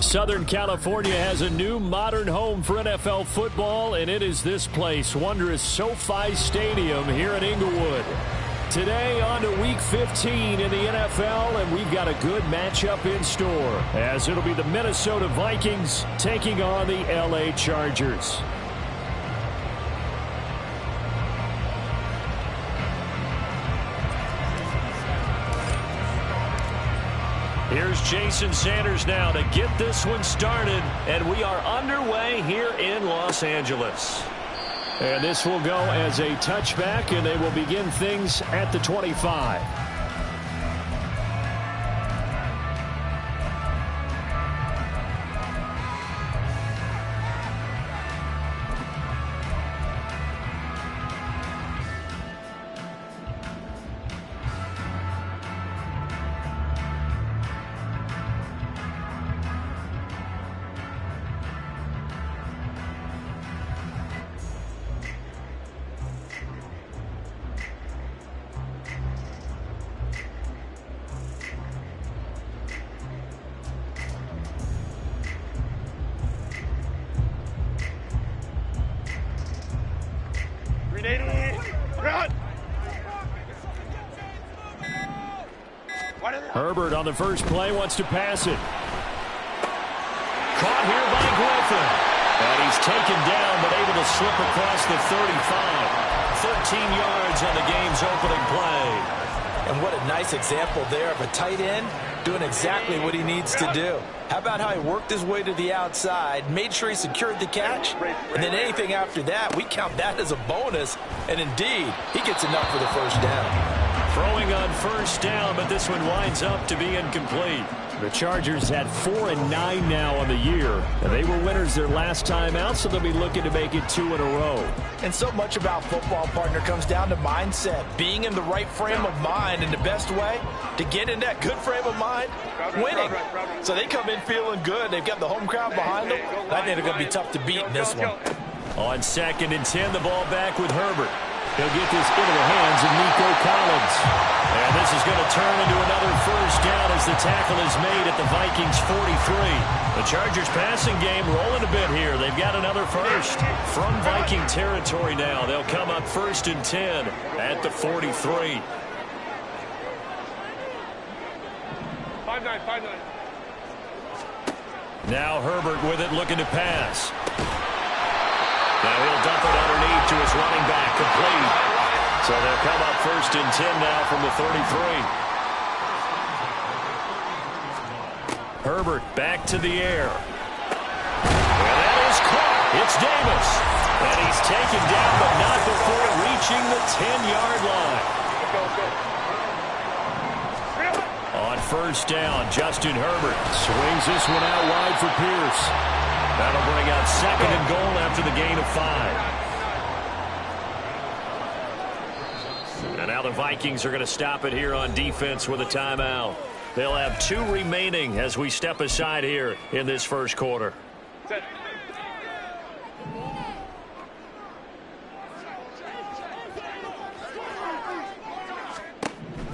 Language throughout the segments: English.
Southern California has a new modern home for NFL football, and it is this place, wondrous SoFi Stadium here in Inglewood. Today on to Week 15 in the NFL, and we've got a good matchup in store, as it'll be the Minnesota Vikings taking on the LA Chargers. Here's Jason Sanders now to get this one started, and we are underway here in Los Angeles. And this will go as a touchback, and they will begin things at the 25. Herbert on the first play wants to pass it. Caught here by Griffin. And he's taken down but able to slip across the 35. 13 yards on the game's opening play. And what a nice example there of a tight end doing exactly what he needs to do. How about how he worked his way to the outside, made sure he secured the catch, and then anything after that, we count that as a bonus. And indeed, he gets enough for the first down. Throwing on first down, but this one winds up to be incomplete. The Chargers had 4-9 now on the year, and they were winners their last time out, so they'll be looking to make it 2 in a row. And so much about football, partner, comes down to mindset, being in the right frame of mind, and the best way to get in that good frame of mind, winning. So they come in feeling good. They've got the home crowd behind them. I think they're going to be tough to beat in this one. On 2nd and 10, the ball back with Herbert. He'll get this into the hands of Nico Collins. And this is going to turn into another first down as the tackle is made at the Vikings 43. The Chargers passing game rolling a bit here. They've got another first from Viking territory now. They'll come up 1st and 10 at the 43. 5-9. Now Herbert with it, looking to pass. Now he'll dump it underneath to his running back, complete. So they'll come up 1st and 10 now from the 33. Herbert back to the air. And that is caught. It's Davis. And he's taken down, but not before reaching the 10-yard line. On first down, Justin Herbert swings this one out wide for Pierce. That'll bring out 2nd and goal after the gain of 5. And now the Vikings are going to stop it here on defense with a timeout. They'll have 2 remaining as we step aside here in this first quarter.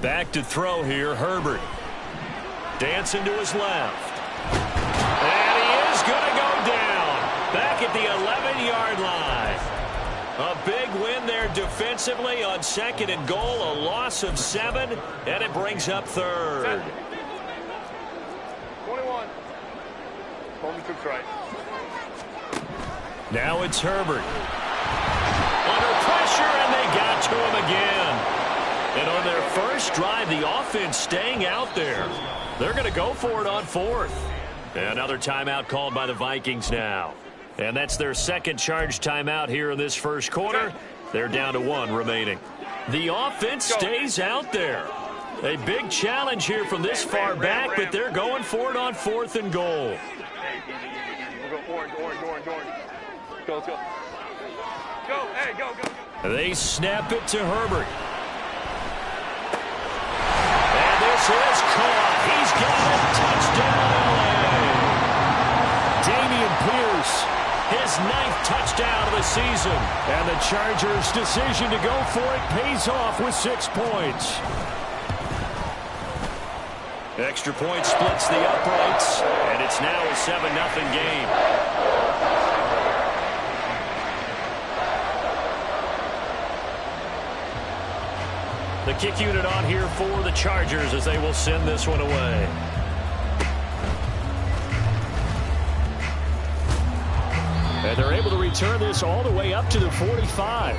Back to throw here, Herbert. Dancing to his left. And he is going to go down. Back at the 11-yard line. A big win there defensively on 2nd and goal. A loss of 7, and it brings up 3rd. 21. Holmes took right. Now it's Herbert. Under pressure, and they got to him again. And on their first drive, the offense staying out there. They're going to go for it on 4th. Another timeout called by the Vikings now. And that's their 2nd charge timeout here in this first quarter. They're down to 1 remaining. The offense stays out there. A big challenge here from this far back, but they're going for it on 4th and goal. We'll go orange. Go, let's go. Go, hey, go. They snap it to Herbert. And this is caught. He's got it. Touchdown, LA. Dameon Pierce, his 9th touchdown of the season. And the Chargers' decision to go for it pays off with 6 points. Extra point splits the uprights, and it's now a 7-0 game. The kick unit on here for the Chargers as they will send this one away. And they're able to return this all the way up to the 45.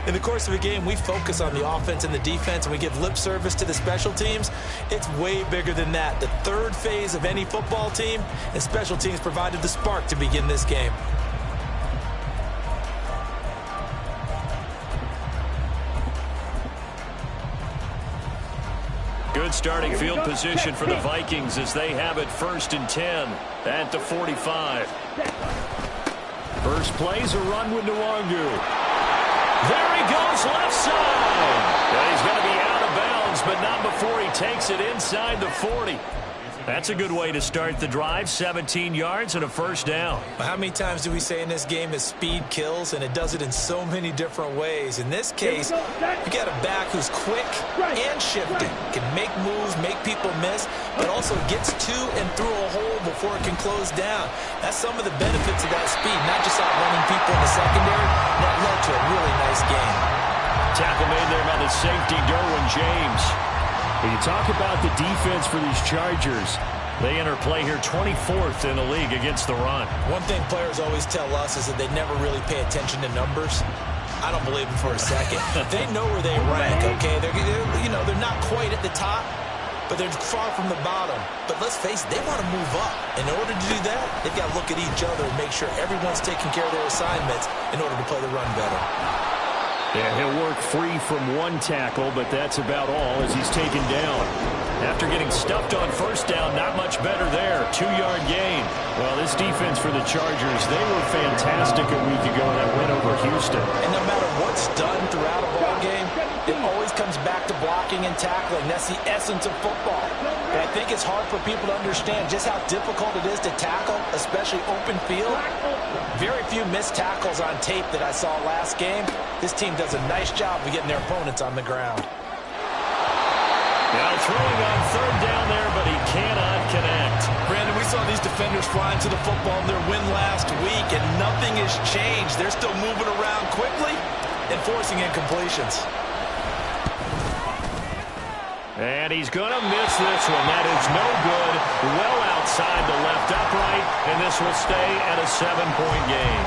In the course of a game, we focus on the offense and the defense, and we give lip service to the special teams. It's way bigger than that. The third phase of any football team, and special teams provided the spark to begin this game. Good starting field position for the Vikings as they have it 1st and 10 at the 45. First play's a run with Nwangu. There he goes, left side. And he's going to be out of bounds, but not before he takes it inside the 40. That's a good way to start the drive. 17 yards and a first down. How many times do we say in this game that speed kills, and it does it in so many different ways? In this case, you got a back who's quick and shifting, can make moves, make people miss, but also gets to and through a hole before it can close down. That's some of the benefits of that speed, not just outrunning people in the secondary. That led to a really nice game. Tackle made there by the safety, Derwin James. When you talk about the defense for these Chargers, they enter play here 24th in the league against the run. One thing players always tell us is that they never really pay attention to numbers. I don't believe them for a second. They know where they rank, okay? They're not quite at the top, but they're far from the bottom. But let's face it, they want to move up. In order to do that, they've got to look at each other and make sure everyone's taking care of their assignments in order to play the run better. Yeah, he'll work free from one tackle, but that's about all as he's taken down. After getting stuffed on first down, not much better there. 2-yard gain. Well, this defense for the Chargers, they were fantastic a week ago in that win over Houston. And no matter what's done throughout a ball game, it always comes back to blocking and tackling. That's the essence of football. But I think it's hard for people to understand just how difficult it is to tackle, especially open field. Very few missed tackles on tape that I saw last game. This team does a nice job of getting their opponents on the ground. Now throwing on third down there, but he cannot connect. Brandon, we saw these defenders flying to the football in their win last week, and nothing has changed. They're still moving around quickly and forcing incompletions. And he's going to miss this one. That is no good. Well outside the left upright, and this will stay at a 7-point game.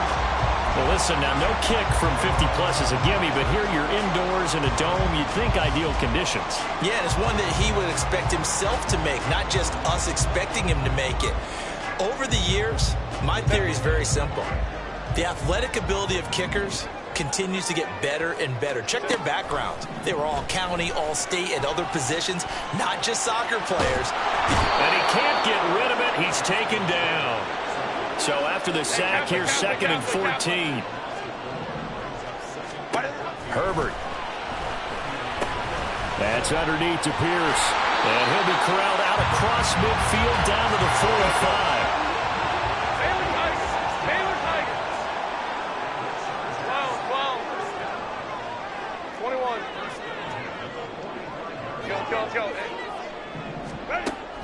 Well, listen, now no kick from 50-plus is a gimme, but here you're indoors in a dome. You'd think ideal conditions. Yeah, it's one that he would expect himself to make, not just us expecting him to make it. Over the years, my theory is very simple. The athletic ability of kickers continues to get better and better. Check their backgrounds. They were all county, all state, at other positions, not just soccer players. And he can't get rid of it. He's taken down. So after the sack, here's 2nd and 14. Herbert. That's underneath to Pierce. And he'll be corralled out across midfield down to the 45.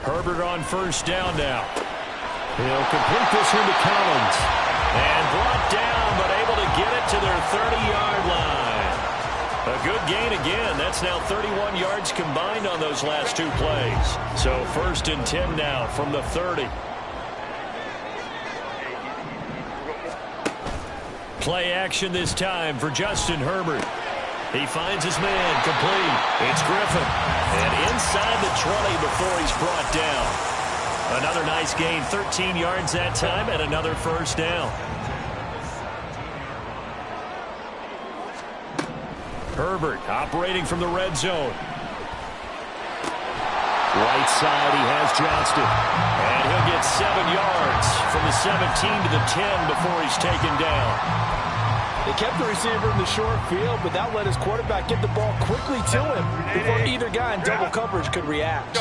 Herbert on first down now. He'll complete this one to Collins. And brought down, but able to get it to their 30-yard line. A good gain again. That's now 31 yards combined on those last 2 plays. So 1st and 10 now from the 30. Play action this time for Justin Herbert. He finds his man complete. It's Griffin. And inside the 20 before he's brought down. Another nice gain, 13 yards that time, and another first down. Herbert operating from the red zone. Right side, he has Johnston. And he'll get 7 yards from the 17 to the 10 before he's taken down. They kept the receiver in the short field, but that let his quarterback get the ball quickly to him before either guy in double coverage could react.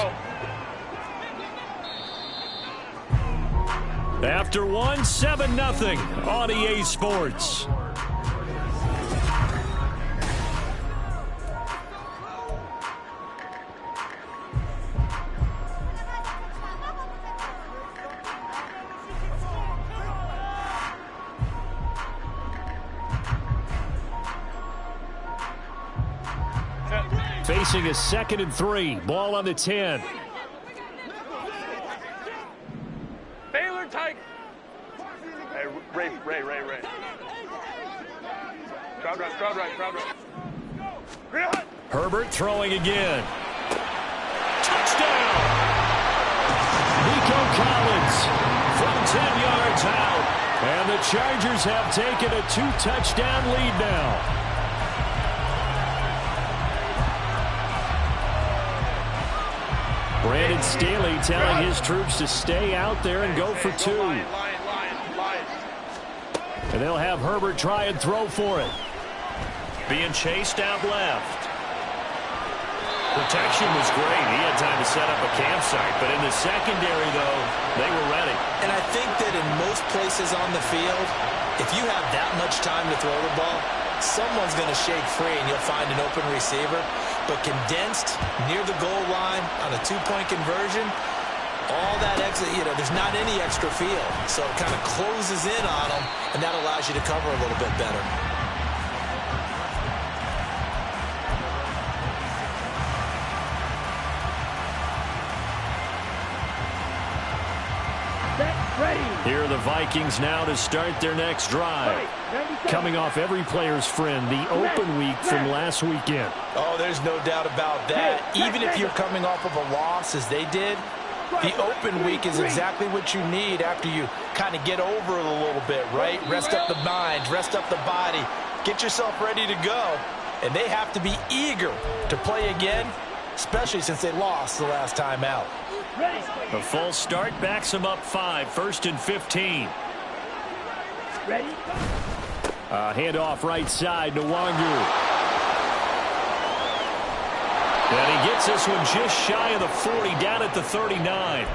After one, 7-0 on EA Sports. facing a 2nd and 3. Ball on the 10. Baylor Tiger. Hey, Ray. Crowd right. Herbert throwing again. Touchdown! Nico Collins from 10 yards out. And the Chargers have taken a 2-touchdown lead now. Brandon Staley telling his troops to stay out there and go for 2. And they'll have Herbert try and throw for it. Being chased out left. Protection was great. He had time to set up a campsite. But in the secondary, though, they were ready. And I think that in most places on the field, if you have that much time to throw the ball, someone's going to shake free and you'll find an open receiver. But condensed near the goal line on a 2-point conversion, all that extra, there's not any extra field. So it kind of closes in on them, and that allows you to cover a little bit better. Here are the Vikings now to start their next drive. Coming off every player's friend, the open week from last weekend. Oh, there's no doubt about that. Even if you're coming off of a loss as they did, the open week is exactly what you need after you kind of get over it a little bit, right? Rest up the mind, rest up the body, get yourself ready to go. And they have to be eager to play again, especially since they lost the last time out. A full start backs them up 5, 1st and 15. Handoff right side to Wangu. And he gets this one just shy of the 40, down at the 39.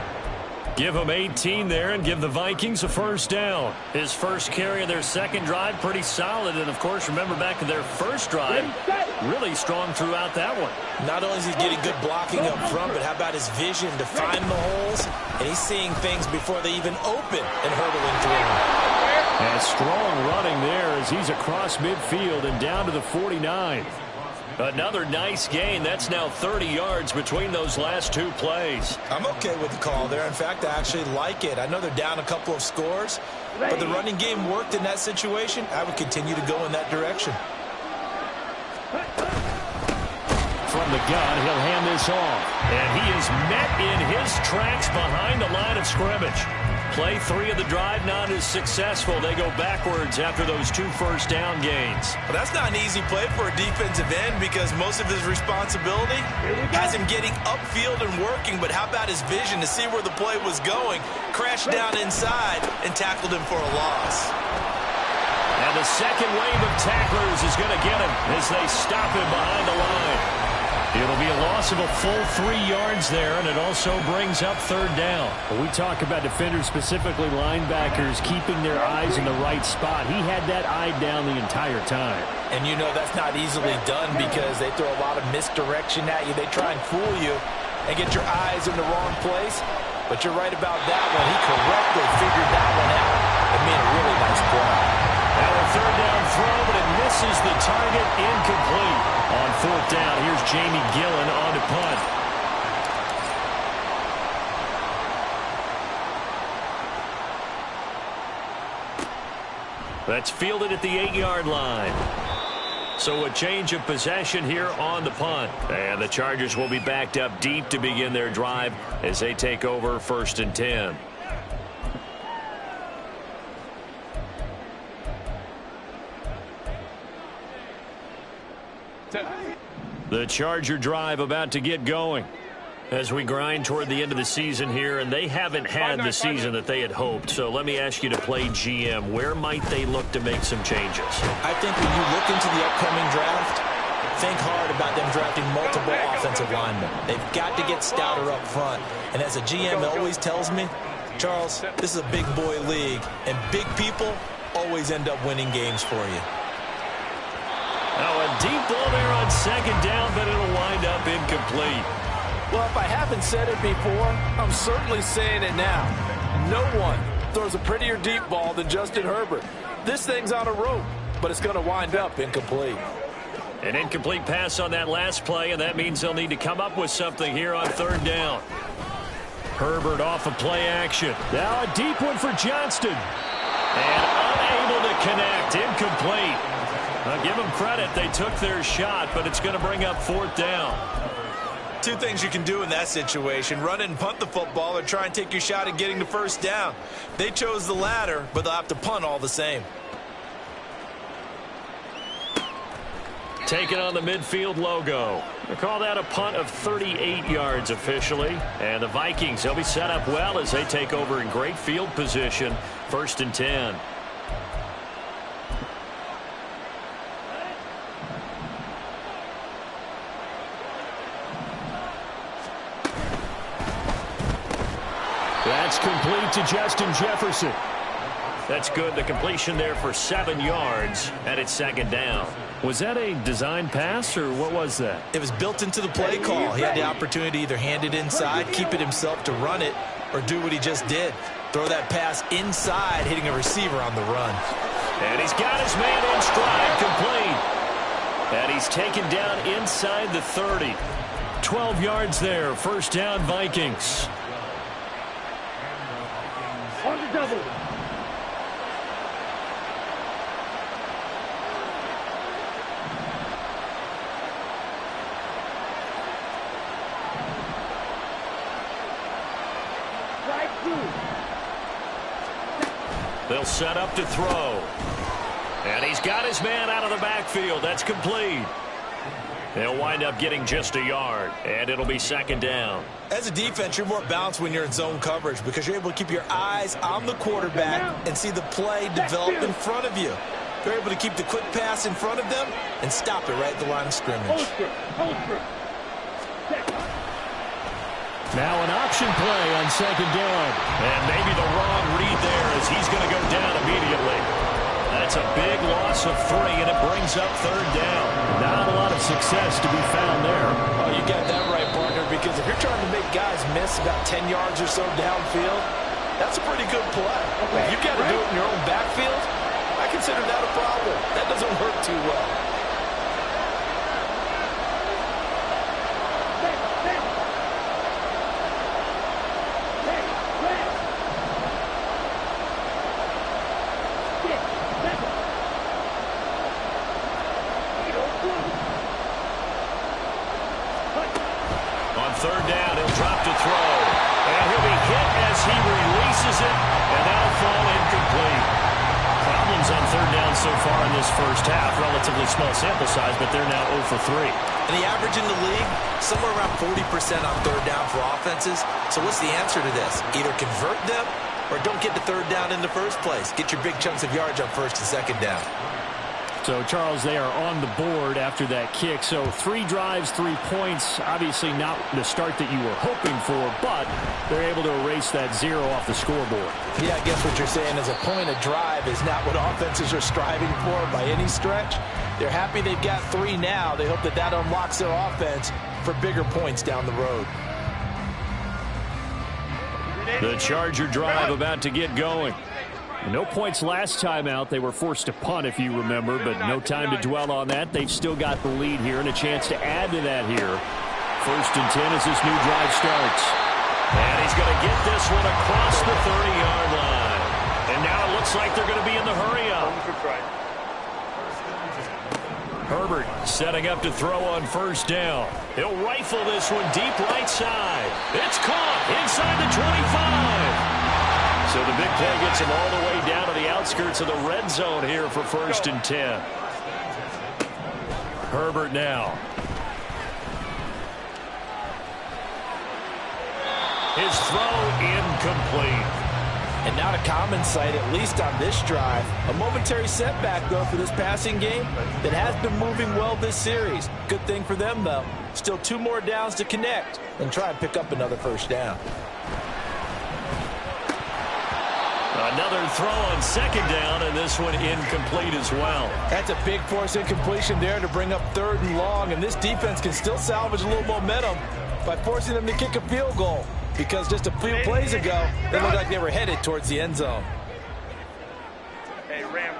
Give him 18 there and give the Vikings a first down. His first carry of their second drive, pretty solid. And, of course, remember back to their first drive, really strong throughout that one. Not only is he getting good blocking up front, but how about his vision to find the holes? And he's seeing things before they even open and hurdling through them. And a strong running there as he's across midfield and down to the 49. Another nice gain. That's now 30 yards between those last 2 plays. I'm okay with the call there. In fact, I actually like it. I know they're down a couple of scores, but the running game worked in that situation. I would continue to go in that direction. From the gun, he'll hand this off. And he is met in his tracks behind the line of scrimmage. Play 3 of the drive not as successful. They go backwards after those 2 first down gains. Well, that's not an easy play for a defensive end because most of his responsibility has him getting upfield and working, but how about his vision to see where the play was going, crashed down inside, and tackled him for a loss. And the second wave of tacklers is going to get him as they stop him behind the line. It'll be a loss of a full 3 yards there, and it also brings up 3rd down. When we talk about defenders, specifically linebackers, keeping their eyes in the right spot, he had that eye down the entire time. And you know that's not easily done because they throw a lot of misdirection at you. They try and fool you and get your eyes in the wrong place. But you're right about that one. He correctly figured that one out and made a really nice play. Now a 3rd down throw, but it misses the target, incomplete. On 4th down, here's Jamie Gillen on to punt. That's fielded at the 8-yard line. So a change of possession here on the punt. And the Chargers will be backed up deep to begin their drive as they take over 1st and 10. The Charger drive about to get going as we grind toward the end of the season here, and they haven't had the season that they had hoped. So let me ask you to play GM. Where might they look to make some changes? I think when you look into the upcoming draft, think hard about them drafting multiple offensive linemen. They've got to get stouter up front. And as a GM always tells me, Charles, this is a big boy league, and big people always end up winning games for you. Now a deep ball there on 2nd down, but it'll wind up incomplete. Well, if I haven't said it before, I'm certainly saying it now. No one throws a prettier deep ball than Justin Herbert. This thing's on a rope, but it's going to wind up incomplete. An incomplete pass on that last play, and that means they'll need to come up with something here on third down. Herbert off of play action. Now a deep one for Johnston. And unable to connect. Incomplete. I'll give them credit. They took their shot, but it's going to bring up fourth down. Two things you can do in that situation: run and punt the football, or try and take your shot at getting the first down. They chose the latter, but they'll have to punt all the same. Taking on the midfield logo. They call that a punt of 38 yards officially. And the Vikings, they'll be set up well as they take over in great field position. 1st and 10. That's complete to Justin Jefferson. That's good. The completion there for 7 yards, and it's 2nd down. Was that a design pass, or what was that? It was built into the play call. He had the opportunity to either hand it inside, keep it himself to run it, or do what he just did. Throw that pass inside, hitting a receiver on the run. And he's got his man in stride, complete. And he's taken down inside the 30. 12 yards there, 1st down Vikings. On the double. They'll set up to throw. And he's got his man out of the backfield. That's complete. They'll wind up getting just a yard, and it'll be 2nd down. As a defense, you're more balanced when you're in zone coverage because you're able to keep your eyes on the quarterback and see the play develop in front of you. You're able to keep the quick pass in front of them and stop it right at the line of scrimmage. Now an option play on 2nd down. And maybe the wrong read there as he's going to go down immediately. That's a big loss of 3, and it brings up 3rd down. Not a lot of success to be found there. Oh, you got that right, partner, because if you're trying to make guys miss about 10 yards or so downfield, that's a pretty good play. If you've got to do it in your own backfield, I consider that a problem. That doesn't work too well. On 3rd down, he'll drop to throw. And he'll be hit as he releases it, and that'll fall incomplete. Problems on 3rd down so far in this first half. Relatively small sample size, but they're now 0 for 3. And the average in the league, somewhere around 40% on 3rd down for offenses. So what's the answer to this? Either convert them or don't get to 3rd down in the first place. Get your big chunks of yards on 1st and 2nd down. So, Charles, they are on the board after that kick. So 3 drives, 3 points. Obviously not the start that you were hoping for, but they're able to erase that 0 off the scoreboard. Yeah, I guess what you're saying is a point of drive is not what offenses are striving for by any stretch. They're happy they've got 3 now. They hope that that unlocks their offense for bigger points down the road. The Charger drive about to get going. No points last time out. They were forced to punt, if you remember, but no time to dwell on that. They've still got the lead here and a chance to add to that here. 1st and 10 as this new drive starts. And he's going to get this one across the 30-yard line. And now it looks like they're going to be in the hurry-up. Herbert setting up to throw on 1st down. He'll rifle this one deep right side. It's caught inside the 25. So the big play gets him all the way down to the outskirts of the red zone here for 1st and 10. Herbert now. His throw incomplete. And not a common sight, at least on this drive. A momentary setback, though, for this passing game that has been moving well this series. Good thing for them, though. Still 2 more downs to connect and try and pick up another 1st down. Another throw on 2nd down, and this one incomplete as well. That's a big force incompletion there to bring up 3rd and long, and this defense can still salvage a little momentum by forcing them to kick a field goal, because just a few plays ago, they looked like they were headed towards the end zone. Hey, Ram.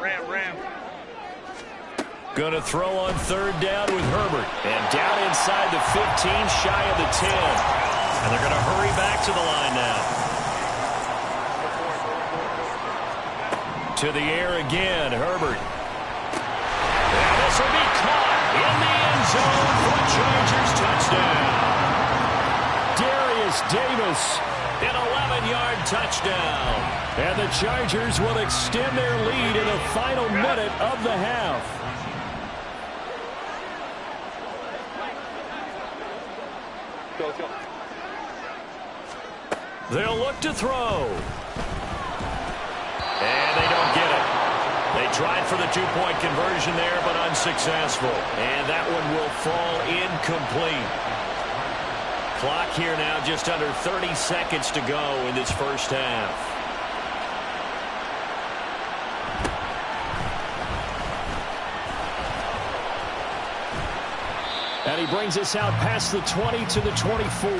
Going to throw on third down with Herbert. And down inside the 15, shy of the 10. And they're going to hurry back to the line now. To the air again, Herbert. And this will be caught in the end zone for the Chargers touchdown. Darius Davis, an 11-yard touchdown. And the Chargers will extend their lead in the final minute of the half. Go, let's go. They'll look to throw. And they don't get it. They tried for the two-point conversion there, but unsuccessful. And that one will fall incomplete. Clock here now just under 30 seconds to go in this first half. And he brings us out past the 20 to the 24.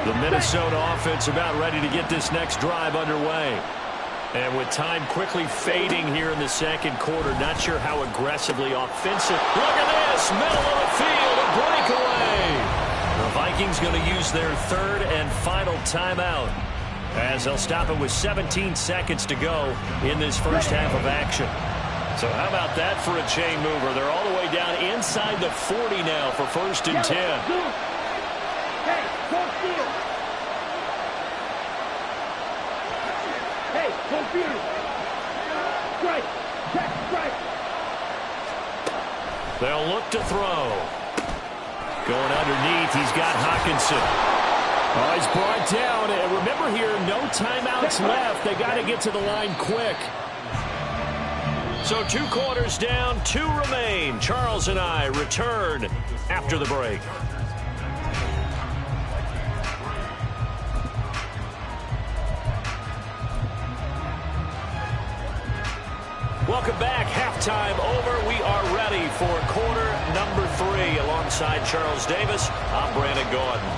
The Minnesota offense about ready to get this next drive underway. And with time quickly fading here in the second quarter, not sure how aggressively offensive. Look at this, middle of the field, a breakaway. The Vikings going to use their third and final timeout, as they'll stop it with 17 seconds to go in this first half of action. So how about that for a chain mover? They're all the way down inside the 40 now for 1st and 10. Hey, go field. Hey, go field. Strike. Check, strike. They'll look to throw. Going underneath, he's got Hockenson. Oh, he's brought down. And remember here, no timeouts left. They got to get to the line quick. So 2 quarters down, 2 remain. Charles and I return after the break. Welcome back. Halftime over. We are ready for quarter number 3. Alongside Charles Davis, I'm Brandon Gordon.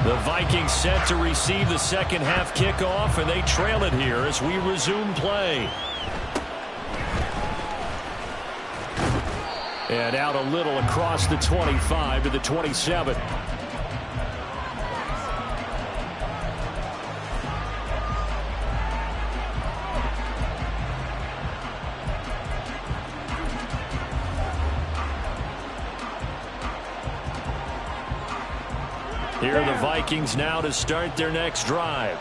The Vikings set to receive the second half kickoff, and they trail it here as we resume play. And out a little across the 25 to the 27. Here are the Vikings now to start their next drive.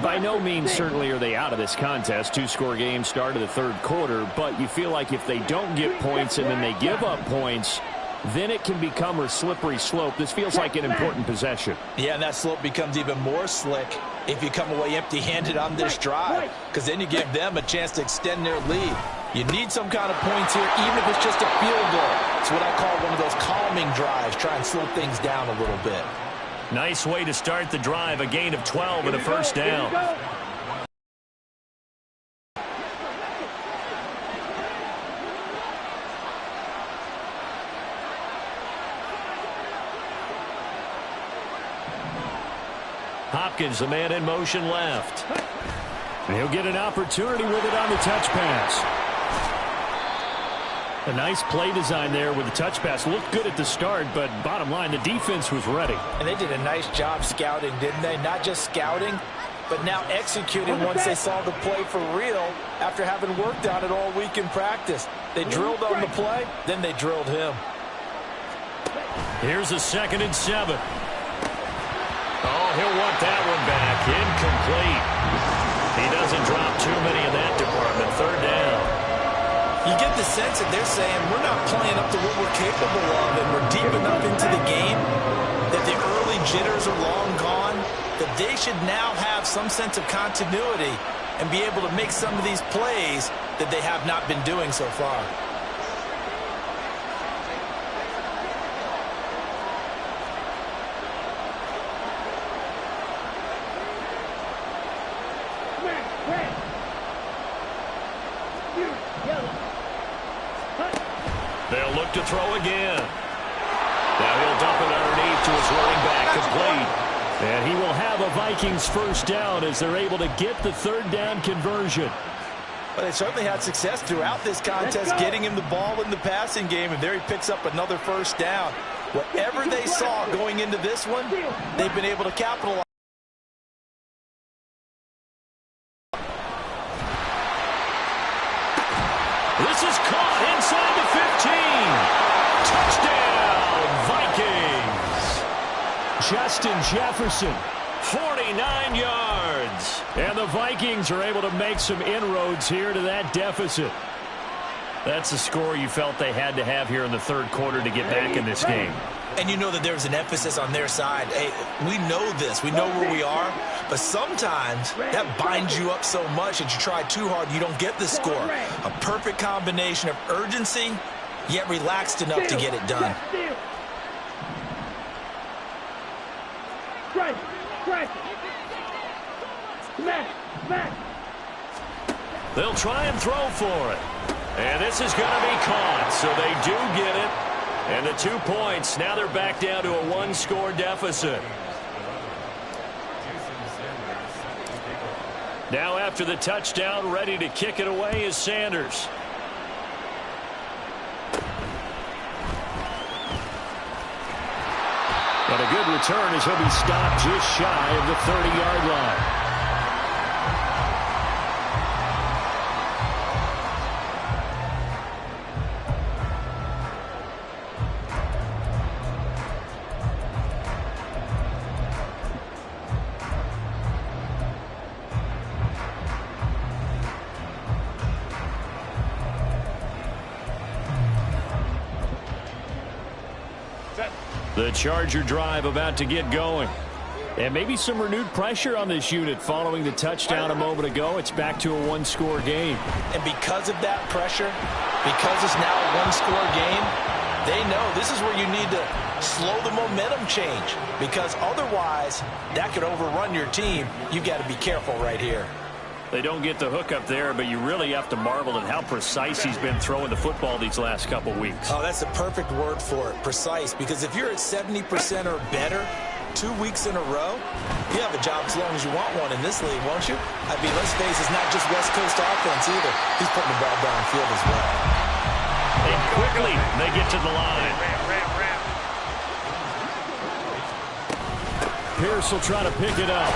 By no means certainly are they out of this contest. 2-score game start of the third quarter, but you feel like if they don't get points and then they give up points, then it can become a slippery slope. This feels like an important possession. Yeah, and that slope becomes even more slick if you come away empty-handed on this drive, because then you give them a chance to extend their lead. You need some kind of points here, even if it's just a field goal. It's what I call one of those calming drives. Try and slow things down a little bit. Nice way to start the drive, a gain of 12 and a first down. Hopkins, the man in motion left. And he'll get an opportunity with it on the touch pass. A nice play design there with the touch pass. Looked good at the start, but bottom line, the defense was ready. And they did a nice job scouting, didn't they? Not just scouting, but now executing once they saw the play for real after having worked on it all week in practice. They drilled on the play, then they drilled him. Here's a 2nd and 7. Oh, he'll want that one back. Incomplete. He doesn't drop too many in that department. 3rd down. You get the sense that they're saying we're not playing up to what we're capable of, and we're deep enough into the game that the early jitters are long gone, that they should now have some sense of continuity and be able to make some of these plays that they have not been doing so far. up to throw again. Now he'll dump it underneath to his running back, complete. And he will have a Vikings first down as they're able to get the third down conversion. Well, they certainly had success throughout this contest getting him the ball in the passing game, and there he picks up another first down. Whatever they saw going into this one, they've been able to capitalize. This is caught inside the 15. Touchdown, Vikings. Justin Jefferson, 49 yards. And the Vikings are able to make some inroads here to that deficit. That's the score you felt they had to have here in the third quarter to get back in this game. And you know that there's an emphasis on their side. Hey, we know this. We know where we are. But sometimes that binds you up so much that you try too hard, you don't get the score. A perfect combination of urgency, yet relaxed enough to get it done. They'll try and throw for it. And this is going to be caught, so they do get it. And the 2 points, now they're back down to a one-score deficit. Now after the touchdown, ready to kick it away is Sanders. And a good return as he'll be stopped just shy of the 30-yard line. The Charger drive about to get going. And maybe some renewed pressure on this unit following the touchdown a moment ago. It's back to a one-score game. And because of that pressure, because it's now a one-score game, they know this is where you need to slow the momentum change. Because otherwise, that could overrun your team. You've got to be careful right here. They don't get the hook up there, but you really have to marvel at how precise he's been throwing the football these last couple weeks. Oh, that's the perfect word for it, precise. Because if you're at 70% or better 2 weeks in a row, you have a job as long as you want one in this league, won't you? I mean, let's face it, it's not just West Coast offense either. He's putting the ball downfield as well. And quickly, they get to the line. Pierce will try to pick it up.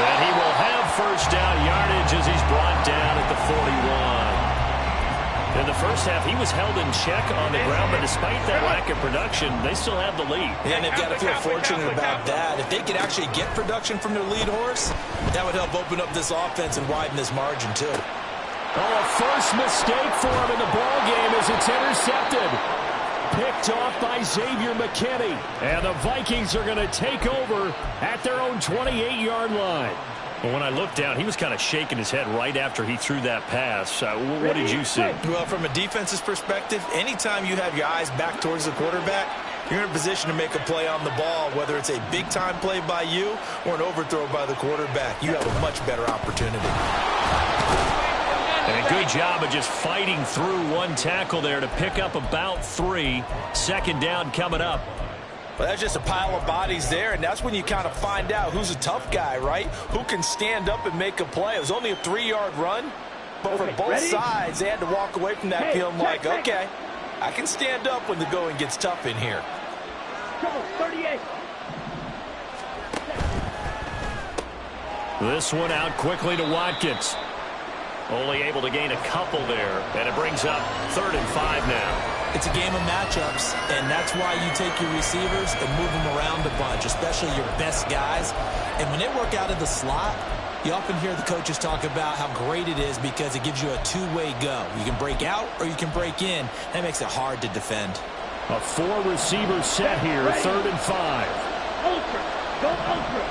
And he will have first down yardage as he's brought down at the 41. In the first half, he was held in check on the ground, but despite that lack of production, they still have the lead. And they've got to feel fortunate about that. If they could actually get production from their lead horse, that would help open up this offense and widen this margin, too. Oh, a first mistake for him in the ball game as it's intercepted. Picked off by Xavier McKinney. And the Vikings are going to take over at their own 28-yard line. Well, when I looked down, he was kind of shaking his head right after he threw that pass. What did you see? Well, from a defense's perspective, anytime you have your eyes back towards the quarterback, you're in a position to make a play on the ball, whether it's a big-time play by you or an overthrow by the quarterback. You have a much better opportunity. And a good job of just fighting through one tackle there to pick up about 3. Second down coming up. Well, that's just a pile of bodies there, and that's when you kind of find out who's a tough guy, right? Who can stand up and make a play. It was only a 3-yard run, but for both sides, they had to walk away from that feeling like, okay, I can stand up when the going gets tough in here. Come on, 38. This one out quickly to Watkins. Only able to gain a couple there, and it brings up 3rd and 5 now. It's a game of matchups, and that's why you take your receivers and move them around a bunch, especially your best guys. And when they work out of the slot, you often hear the coaches talk about how great it is because it gives you a two-way go. You can break out or you can break in. That makes it hard to defend. A 4-receiver set here, 3rd and 5. Ultra. Go ultra.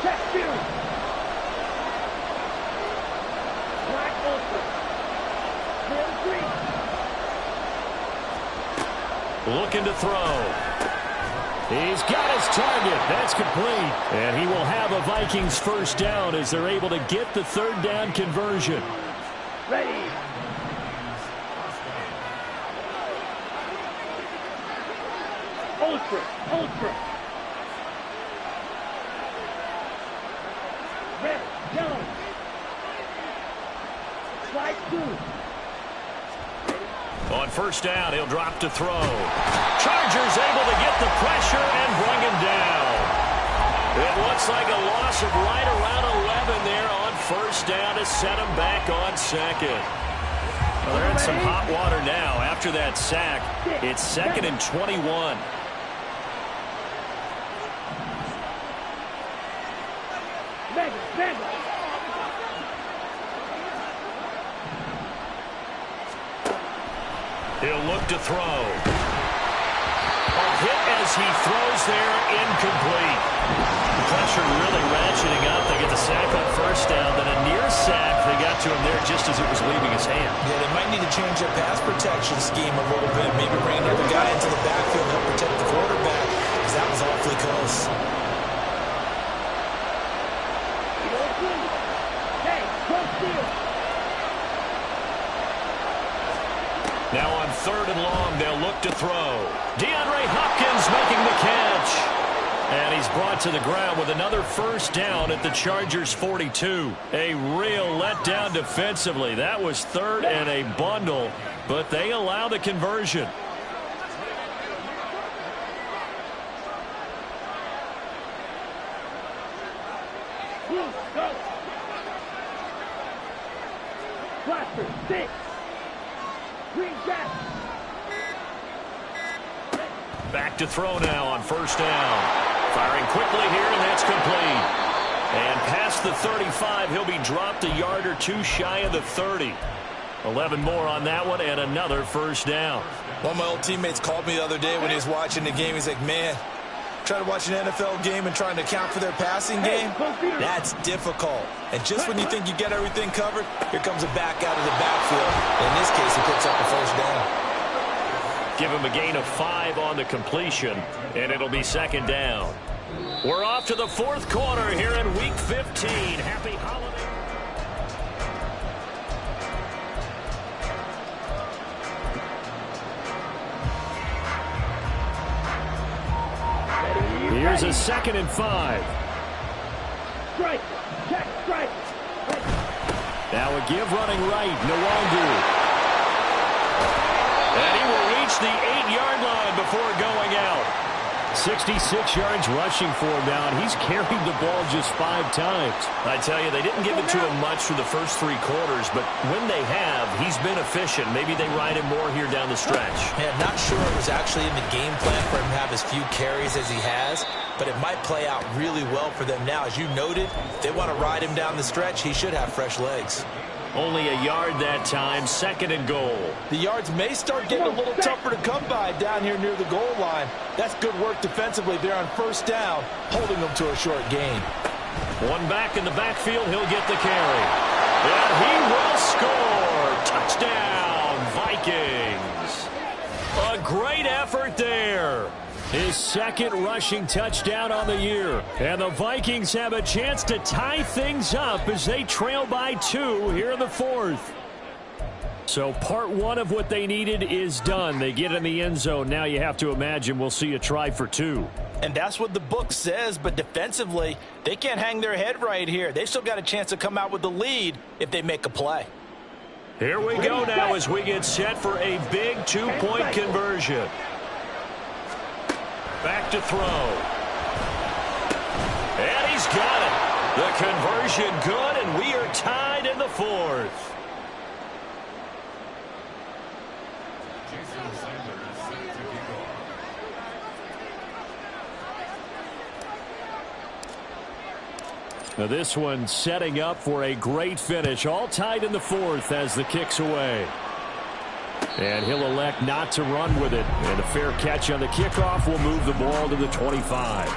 Check series. Black ultra. Looking to throw. He's got his target. That's complete. And he will have a Vikings first down as they're able to get the 3rd down conversion. Ready. Ultra. Ultra. Red. Yellow. Slide 2. On first down, he'll drop to throw. Chargers able to get the pressure and bring him down. It looks like a loss of right around 11 there on first down to set him back on second. Well, they're in some hot water now. After that sack, it's 2nd and 21. He'll look to throw. A hit as he throws there, incomplete. The pressure really ratcheting up. They get the sack on first down, then a near sack. They got to him there just as it was leaving his hand. Yeah, they might need to change their pass protection scheme a little bit. Maybe bring another guy into the backfield to help protect the quarterback, because that was awfully close. Now on 3rd and long, they'll look to throw. DeAndre Hopkins making the catch. And he's brought to the ground with another first down at the Chargers 42. A real letdown defensively. That was 3rd and a bundle, but they allow the conversion. Cluster 6. Green Jack. Back to throw now on first down. Firing quickly here, and that's complete. And past the 35, he'll be dropped a yard or two shy of the 30. 11 more on that one, and another first down. One of my old teammates called me the other day when he was watching the game. He's like, man, trying to watch an NFL game and trying to account for their passing game, that's difficult. And just when you think you get everything covered, here comes a back out of the backfield. In this case, he picks up a first down. Give him a gain of 5 on the completion, and it'll be 2nd down. We're off to the 4th quarter here in Week 15. Happy holiday. Here's a 2nd and 5. Strike. Check. Strike. Now a give running right. Nwangu. And he will reach the 8-yard line before going out. 66 yards rushing for him now, and he's carried the ball just 5 times. I tell you, they didn't give it to him much for the first 3 quarters, but when they have, he's been efficient. Maybe they ride him more here down the stretch. Yeah, not sure it was actually in the game plan for him to have as few carries as he has, but it might play out really well for them now. As you noted, if they want to ride him down the stretch, he should have fresh legs. Only a yard that time, 2nd and goal. The yards may start getting a little tougher to come by down here near the goal line. That's good work defensively there on first down, holding them to a short gain. One back in the backfield, he'll get the carry. And he will score. Touchdown, Vikings. A great effort there. His 2nd rushing touchdown on the year. And the Vikings have a chance to tie things up as they trail by 2 here in the 4th. So part 1 of what they needed is done. They get in the end zone. Now you have to imagine we'll see a try for 2. And that's what the book says, but defensively, they can't hang their head right here. They've still got a chance to come out with the lead if they make a play. Here we go now as we get set for a big 2-point conversion. Back to throw. And he's got it. The conversion good, and we are tied in the 4th. Now this one setting up for a great finish. All tied in the 4th as the kick's away. And he'll elect not to run with it. And a fair catch on the kickoff will move the ball to the 25.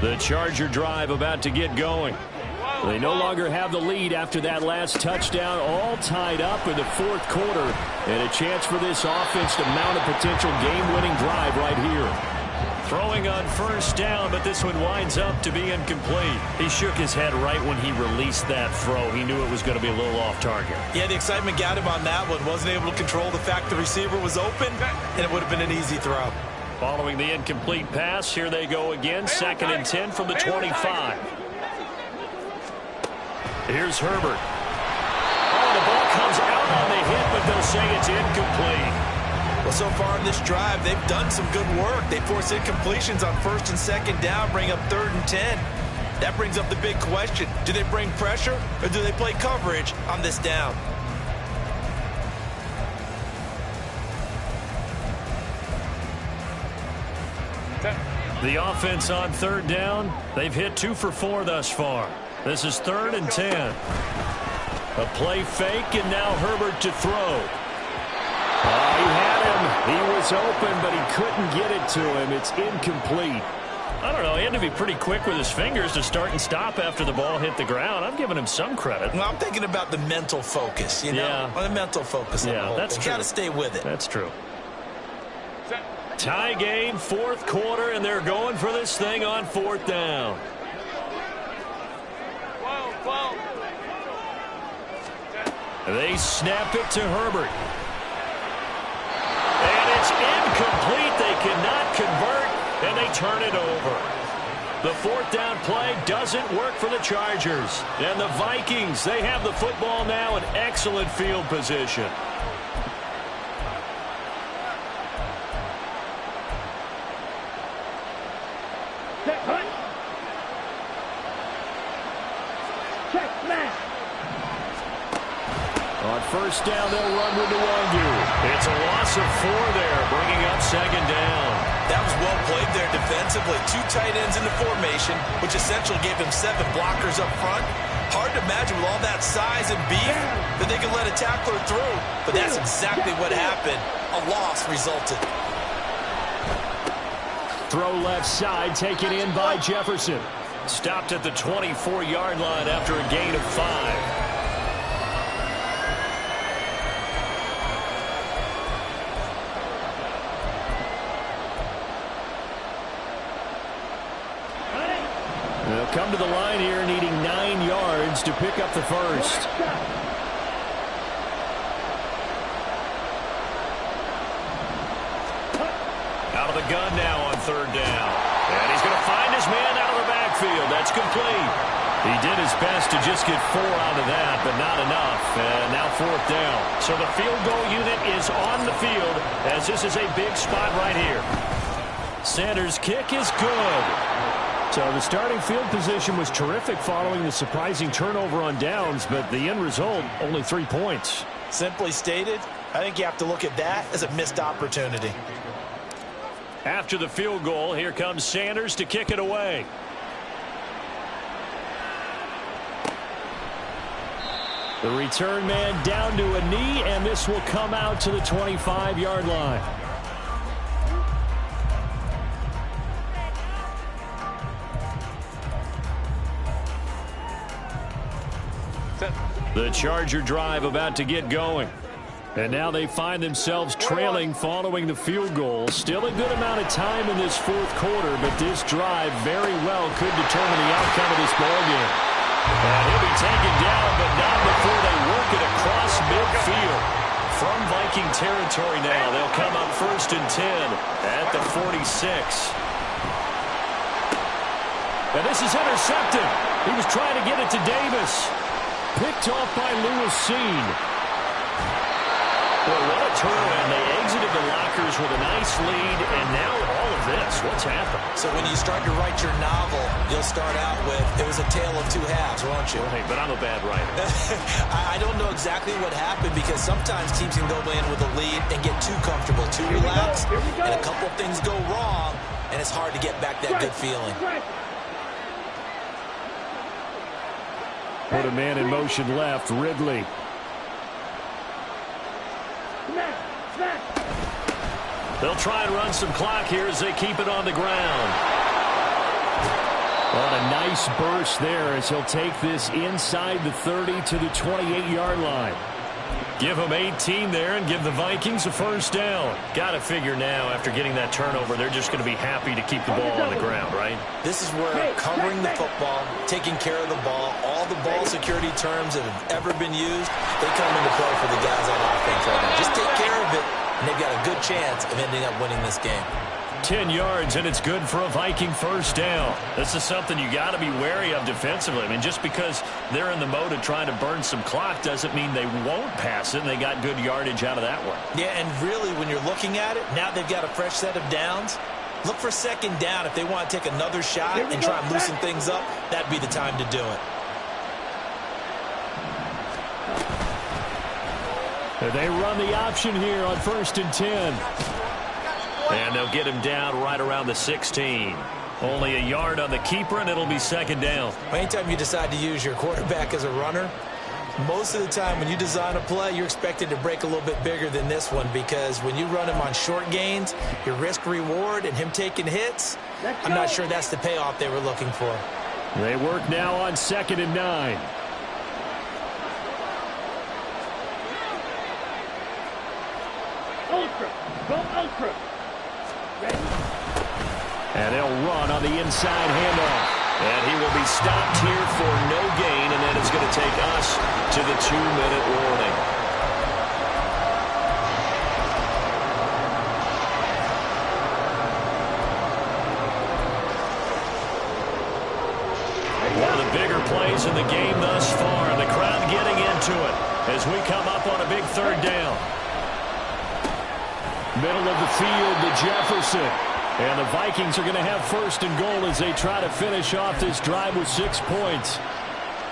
The Charger drive about to get going. They no longer have the lead after that last touchdown, all tied up in the fourth quarter, and a chance for this offense to mount a potential game-winning drive right here. Throwing on first down, but this one winds up to be incomplete. He shook his head right when he released that throw. He knew it was going to be a little off target. Yeah, the excitement got him on that one. Wasn't able to control the fact the receiver was open, and it would have been an easy throw. Following the incomplete pass, here they go again. 2nd and 10 from the 25. Here's Herbert. Oh, the ball comes out on the hit, but they'll say it's incomplete. Well, so far in this drive, they've done some good work. They force incompletions on 1st and 2nd down, bring up 3rd and 10. That brings up the big question. Do they bring pressure, or do they play coverage on this down? The offense on 3rd down, they've hit 2 for 4 thus far. This is 3rd and 10. A play fake, and now Herbert to throw. He had him. He was open, but he couldn't get it to him. It's incomplete. I don't know. He had to be pretty quick with his fingers to start and stop after the ball hit the ground. I'm giving him some credit. Well, I'm thinking about the mental focus, you know? Yeah. The mental focus. Yeah, that's true. Got to stay with it. That's true. Tie game, 4th quarter, and they're going for this thing on 4th down. They snap it to Herbert. And it's incomplete. They cannot convert, and they turn it over. The 4th down play doesn't work for the Chargers. And the Vikings, they have the football now in excellent field position. Set hunt. Check smash. On 1st down, they'll run with the Wangu. It's a loss of 4 there, bringing up 2nd down. That was well played there defensively. 2 tight ends in the formation, which essentially gave them 7 blockers up front. Hard to imagine with all that size and beef that they could let a tackler through. But that's exactly what happened. A loss resulted. Throw left side, taken in by Jefferson. Stopped at the 24-yard line after a gain of 5. They'll come to the line here needing 9 yards to pick up the first. Out of the gun now on 3rd down. And he's going to find his man out of the backfield. That's complete. He did his best to just get 4 out of that, but not enough. And now 4th down. So the field goal unit is on the field as this is a big spot right here. Sanders' kick is good. So the starting field position was terrific following the surprising turnover on downs, but the end result, only 3 points. Simply stated, I think you have to look at that as a missed opportunity. After the field goal, here comes Sanders to kick it away. The return man down to a knee, and this will come out to the 25-yard line. The Charger drive about to get going. And now they find themselves trailing following the field goal. Still a good amount of time in this 4th quarter, but this drive very well could determine the outcome of this ballgame. And he'll be taken down, but not before they work it across midfield. From Viking territory now, they'll come up 1st and 10 at the 46. And this is intercepted. He was trying to get it to Davis. Picked off by Lewis Seen. Well, what a turnaround. They exited the lockers with a nice lead, and now all of this. What's happened? So when you start to write your novel, you'll start out with, it was a tale of 2 halves, won't you? Hey, but I'm a bad writer. I don't know exactly what happened because sometimes teams can go in with a lead and get too comfortable, too relaxed, and a couple of things go wrong, and it's hard to get back that good feeling. Put a man in motion left, Ridley. They'll try and run some clock here as they keep it on the ground. On a nice burst there as he'll take this inside the 30 to the 28-yard line. Give them 18 there and give the Vikings a first down. Got to figure now, after getting that turnover, they're just going to be happy to keep the ball on the ground, right? This is where covering the football, taking care of the ball, all the ball security terms that have ever been used, they come into play for the guys on offense right now. Just take care of it, and they've got a good chance of ending up winning this game. 10 yards, and it's good for a Viking first down. This is something you got to be wary of defensively. I mean, just because they're in the mode of trying to burn some clock doesn't mean they won't pass it, and they got good yardage out of that one. Yeah, and really, when you're looking at it, now they've got a fresh set of downs. Look for second down if they want to take another shot and try and loosen things up. That'd be the time to do it. They run the option here on 1st and 10. And they'll get him down right around the 16. Only a yard on the keeper, and it'll be second down. Anytime you decide to use your quarterback as a runner, most of the time when you design a play, you're expected to break a little bit bigger than this one, because when you run him on short gains, your risk-reward and him taking hits, I'm not sure that's the payoff they were looking for. They work now on 2nd and 9. Ultra. Go ultra. Ready? And they'll run on the inside handoff. And he will be stopped here for no gain, and then it's going to take us to the 2-minute warning. One of the bigger plays in the game thus far, and the crowd getting into it as we come up on a big 3rd down. Middle of the field to Jefferson. And the Vikings are going to have 1st and goal as they try to finish off this drive with 6 points.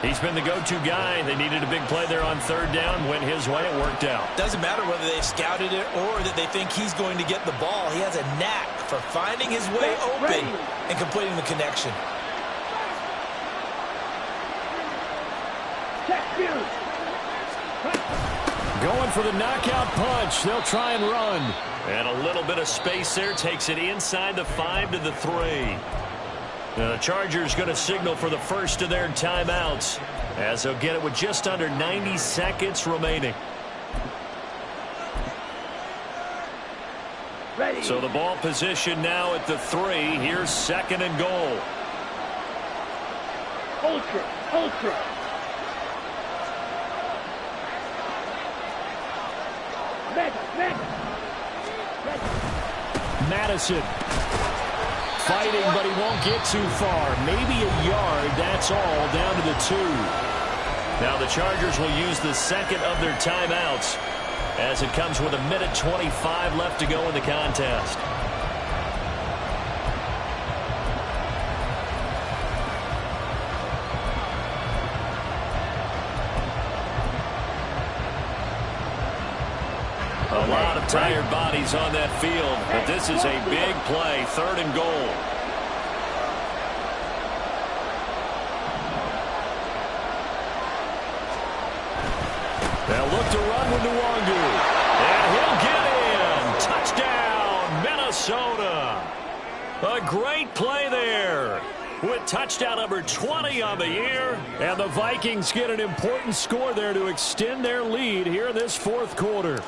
He's been the go-to guy. They needed a big play there on 3rd down. Went his way. It worked out. Doesn't matter whether they scouted it or that they think he's going to get the ball. He has a knack for finding his way open and completing the connection. Going for the knockout punch. They'll try and run. And a little bit of space there. Takes it inside the 5 to the 3. Now the Chargers going to signal for the first of their timeouts, as they'll get it with just under 90 seconds remaining. Ready. So the ball position now at the 3. Here's 2nd and goal. Ultra. Ultra. Madison fighting, but he won't get too far. Maybe a yard, that's all, down to the 2. Now the Chargers will use the 2nd of their timeouts as it comes with 1:25 left to go in the contest. A lot of tired bodies on that field, but this is a big play, 3rd and goal. They'll look to run with Nwangu. And he'll get in. Touchdown, Minnesota. A great play there, with touchdown number 20 on the year. And the Vikings get an important score there to extend their lead here in this 4th quarter.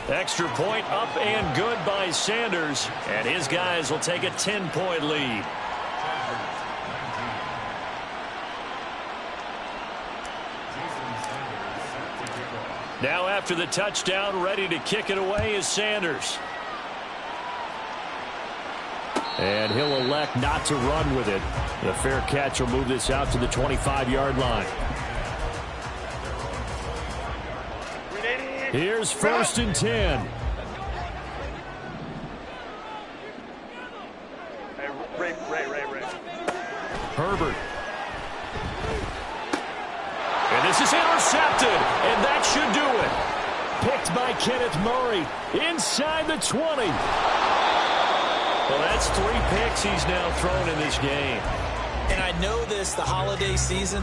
Extra point up and good by Sanders, and his guys will take a 10-point lead. Now after the touchdown, ready to kick it away is Sanders. And he'll elect not to run with it. The fair catch will move this out to the 25-yard line. Here's 1st and 10. Ray. Herbert. And this is intercepted, and that should do it. Picked by Kenneth Murray inside the 20. Well, that's 3 picks he's now thrown in this game. And I know this, the holiday season,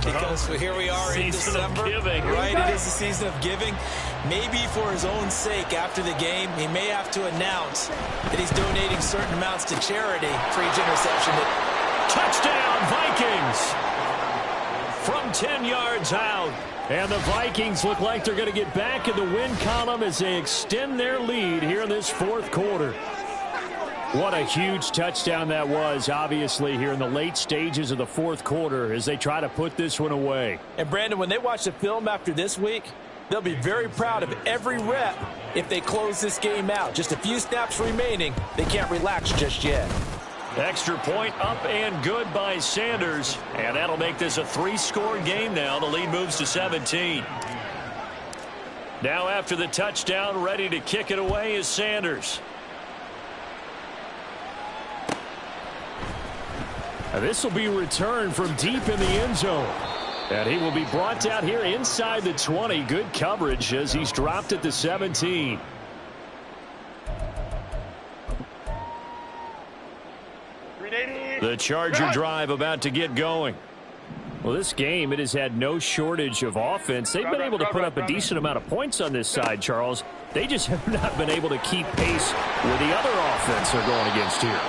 Because here we are in December, right? It is the season of giving. Maybe for his own sake, after the game, he may have to announce that he's donating certain amounts to charity for each interception. Touchdown, Vikings! From 10 yards out. And the Vikings look like they're going to get back in the win column as they extend their lead here in this fourth quarter. What a huge touchdown that was, obviously, here in the late stages of the fourth quarter as they try to put this one away. And, Brandon, when they watch the film after this week, they'll be very proud of every rep if they close this game out. Just a few snaps remaining. They can't relax just yet. Extra point up and good by Sanders. And that'll make this a 3-score game now. The lead moves to 17. Now after the touchdown, ready to kick it away is Sanders. And this will be returned from deep in the end zone. And he will be brought down here inside the 20. Good coverage as he's dropped at the 17. The Charger drive about to get going. Well, this game, it has had no shortage of offense. They've been able to put up a decent amount of points on this side, Charles. They just have not been able to keep pace with the other offense they're going against here.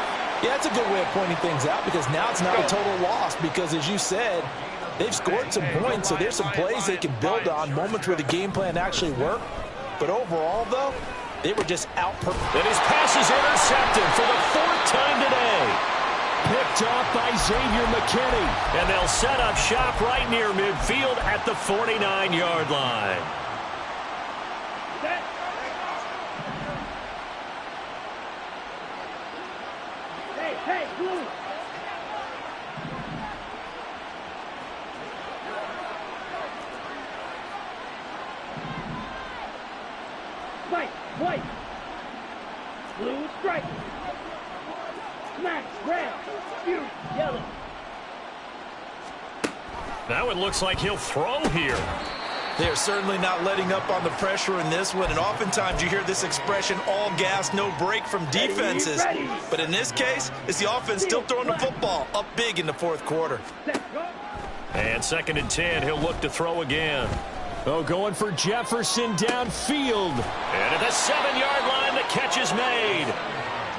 Yeah, that's a good way of pointing things out because now it's not a total loss because, as you said, they've scored some points, so there's some plays they can build on, moments where the game plan actually worked. But overall, though, they were just out. And his pass is intercepted for the 4th time today. Picked off by Xavier McKinney. And they'll set up shop right near midfield at the 49-yard line. Hey, blue. White, white. Blue strike. Smack, red, blue, yellow. Now it looks like he'll throw here. They're certainly not letting up on the pressure in this one, and oftentimes you hear this expression, all gas, no break from defenses. But in this case, it's the offense still throwing the football up big in the fourth quarter. And 2nd and 10, he'll look to throw again. Oh, going for Jefferson downfield. And at the 7-yard line, the catch is made.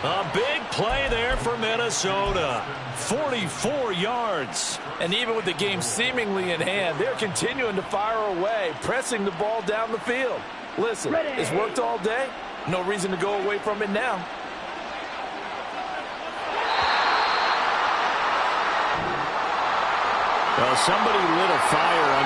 A big play there for Minnesota. 44 yards. And even with the game seemingly in hand, they're continuing to fire away, pressing the ball down the field. Listen, it's worked all day. No reason to go away from it now. Well, somebody lit a fire